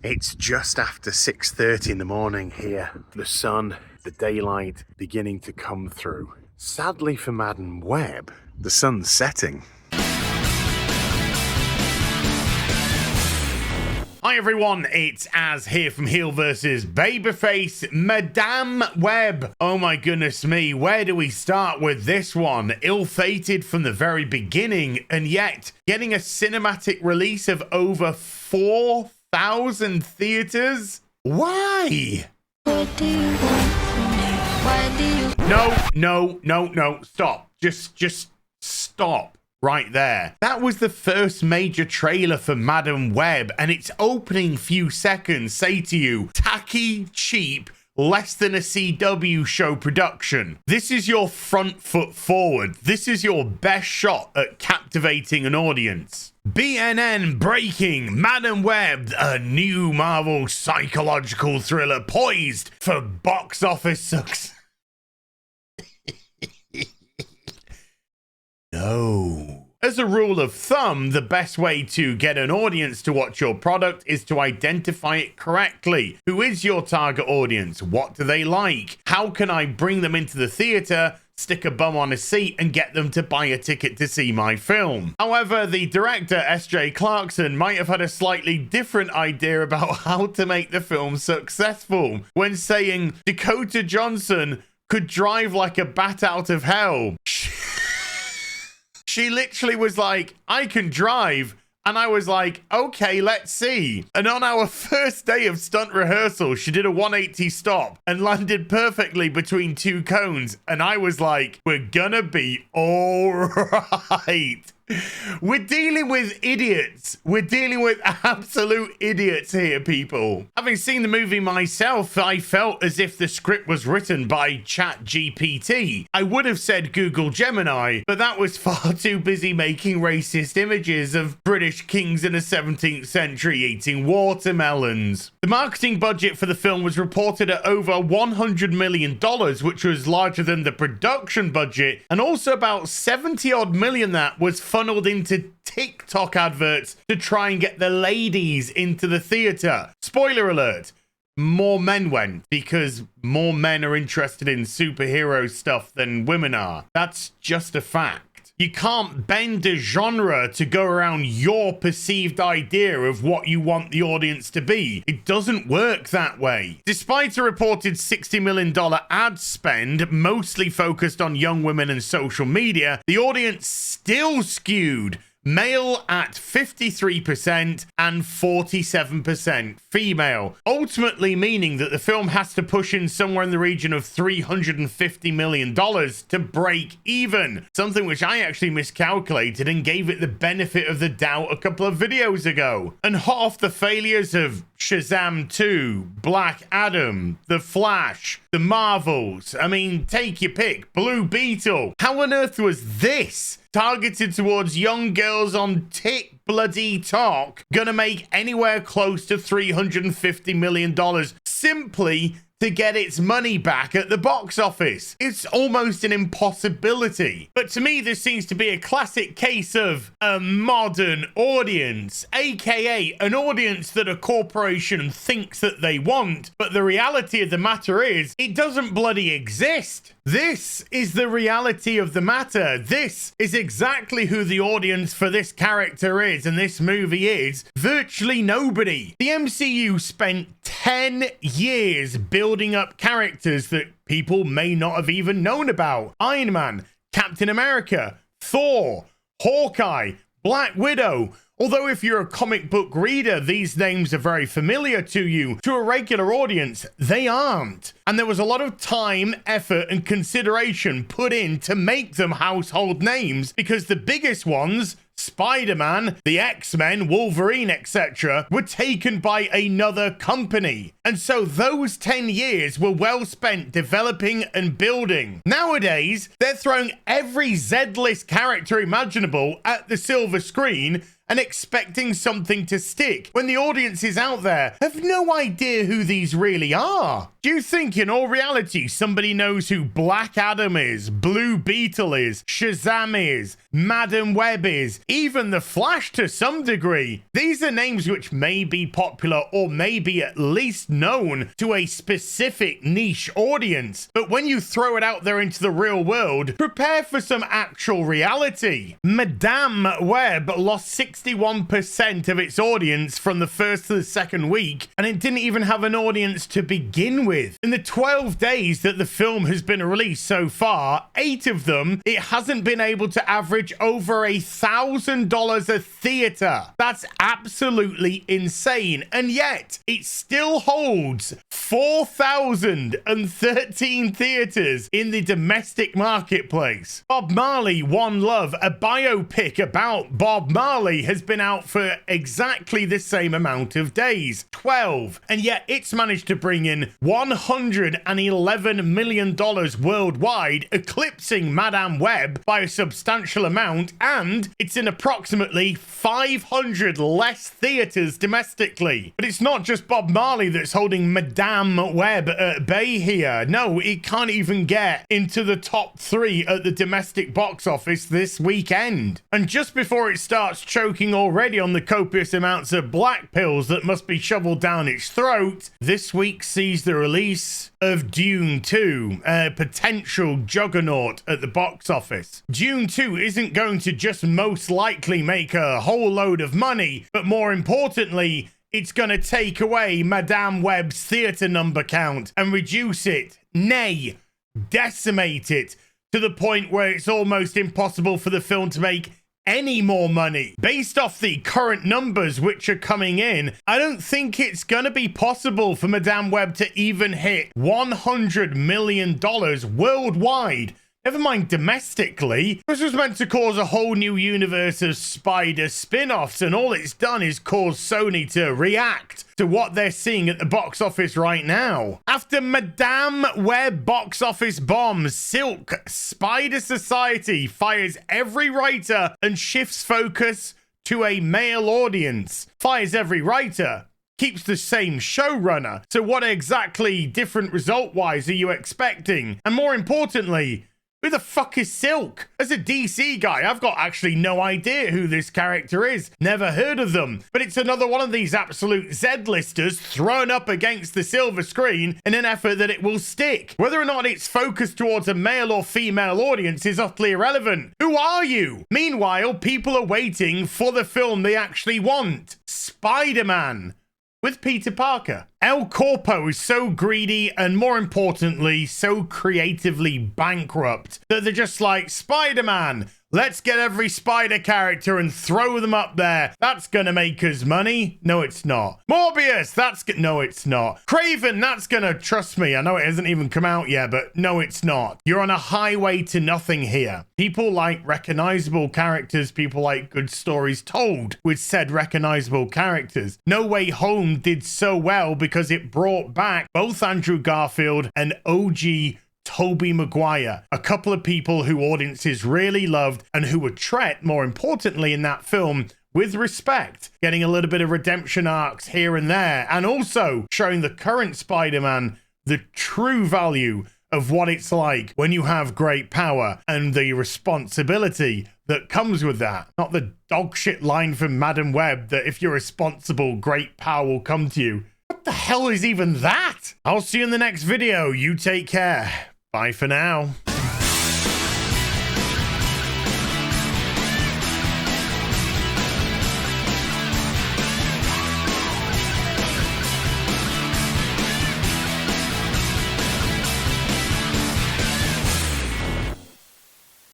It's just after 6:30 in the morning here. The sun, the daylight beginning to come through. Sadly for Madam Web, the sun's setting. Hi everyone, it's Az here from HeelvsBabyface. Madame Web. Oh my goodness me, where do we start with this one? Ill-fated from the very beginning, and yet getting a cinematic release of over 4,000 theaters? Why? What do you want from me? Why do you... No. Stop. Just stop. Right there. That was the first major trailer for Madam Web, and its opening few seconds say to you, tacky, cheap, less than a CW show production. This is your front foot forward. This is your best shot at captivating an audience. BNN breaking: Madam Web, a new Marvel psychological thriller poised for box office success. No. As a rule of thumb, the best way to get an audience to watch your product is to identify it correctly. Who is your target audience? What do they like? How can I bring them into the theater, stick a bum on a seat, and get them to buy a ticket to see my film? However, the director, S.J. Clarkson, might have had a slightly different idea about how to make the film successful when saying Dakota Johnson could drive like a bat out of hell. She literally was like, I can drive. And I was like, okay, let's see. And on our first day of stunt rehearsal, she did a 180 stop and landed perfectly between two cones. And I was like, we're gonna be all right. We're dealing with idiots. We're dealing with absolute idiots here, people. Having seen the movie myself, I felt as if the script was written by ChatGPT. I would have said Google Gemini, but that was far too busy making racist images of British kings in the 17th century eating watermelons. The marketing budget for the film was reported at over $100 million, which was larger than the production budget, and also about 70 odd million that was funneled into TikTok adverts to try and get the ladies into the theater. Spoiler alert, more men went because more men are interested in superhero stuff than women are. That's just a fact. You can't bend a genre to go around your perceived idea of what you want the audience to be. It doesn't work that way. Despite a reported $60 million ad spend, mostly focused on young women and social media, the audience still skewed male at 53% and 47% female, ultimately meaning that the film has to push in somewhere in the region of $350 million to break even, something which I actually miscalculated and gave it the benefit of the doubt a couple of videos ago. And hot off the failures of Shazam 2, Black Adam, The Flash, The Marvels, I mean, take your pick, Blue Beetle. How on earth was this, targeted towards young girls on TikTok, gonna make anywhere close to $350 million simply to get its money back at the box office? It's almost an impossibility. But to me, this seems to be a classic case of a modern audience, aka an audience that a corporation thinks that they want, but the reality of the matter is, it doesn't bloody exist. This is the reality of the matter. This is exactly who the audience for this character is, and this movie is virtually nobody. The MCU spent 10 years building up characters that people may not have even known about. Iron Man, Captain America, Thor, Hawkeye, Black Widow. Although if you're a comic book reader, these names are very familiar to you. To a regular audience, they aren't. And there was a lot of time, effort, and consideration put in to make them household names, because the biggest ones, Spider-Man, the X-Men, Wolverine, etc., were taken by another company. And so those 10 years were well spent developing and building. Nowadays, they're throwing every Z-list character imaginable at the silver screen and expecting something to stick when the audiences out there have no idea who these really are? Do you think in all reality somebody knows who Black Adam is, Blue Beetle is, Shazam is, Madam Web is, even the Flash to some degree? These are names which may be popular or may be at least known to a specific niche audience, but when you throw it out there into the real world, prepare for some actual reality. Madam Web lost 61% of its audience from the first to the second week, and it didn't even have an audience to begin with. In the 12 days that the film has been released so far, 8 of them, it hasn't been able to average over $1,000 a theater. That's absolutely insane. And yet, it still holds 4,013 theaters in the domestic marketplace. Bob Marley, One Love, a biopic about Bob Marley, has been out for exactly the same amount of days, 12. And yet, it's managed to bring in $111 million worldwide, eclipsing Madam Web by a substantial amount, and it's in approximately 500 less theaters domestically. But it's not just Bob Marley that's holding Madam Web at bay here. No, it can't even get into the top 3 at the domestic box office this weekend. And just before it starts choking already on the copious amounts of black pills that must be shoveled down its throat, this week sees the release of Dune 2, a potential juggernaut at the box office. Dune 2 isn't going to just most likely make a whole load of money, but more importantly, it's going to take away Madame Web's theater number count and reduce it, nay, decimate it, to the point where it's almost impossible for the film to make any more money. Based off the current numbers which are coming in, I don't think it's going to be possible for Madame Web to even hit $100 million worldwide. Never mind domestically. This was meant to cause a whole new universe of Spider spin-offs, and all it's done is cause Sony to react to what they're seeing at the box office right now. After Madame Web box office bombs, Silk Spider Society fires every writer and shifts focus to a male audience. Fires every writer, keeps the same showrunner. So what exactly different result-wise are you expecting? And more importantly, who the fuck is Silk? As a DC guy, I've got actually no idea who this character is. Never heard of them. But it's another one of these absolute Z-listers thrown up against the silver screen in an effort that it will stick. Whether or not it's focused towards a male or female audience is utterly irrelevant. Who are you? Meanwhile, people are waiting for the film they actually want. Spider-Man. With Peter Parker. El Corpo is so greedy and, more importantly, so creatively bankrupt that they're just like, Spider-Man, let's get every Spider character and throw them up there. That's gonna make us money. No, it's not. Morbius, no, it's not. Craven, that's gonna, trust me, I know it hasn't even come out yet, but no, it's not. You're on a highway to nothing here. People like recognizable characters. People like good stories told with said recognizable characters. No Way Home did so well because it brought back both Andrew Garfield and OG Tobey Maguire, a couple of people who audiences really loved and who were treated, more importantly, in that film with respect, getting a little bit of redemption arcs here and there, and also showing the current Spider-Man the true value of what it's like when you have great power and the responsibility that comes with that. Not the dogshit line from Madam Web that if you're responsible, great power will come to you. What the hell is even that? I'll see you in the next video. You take care. Bye for now.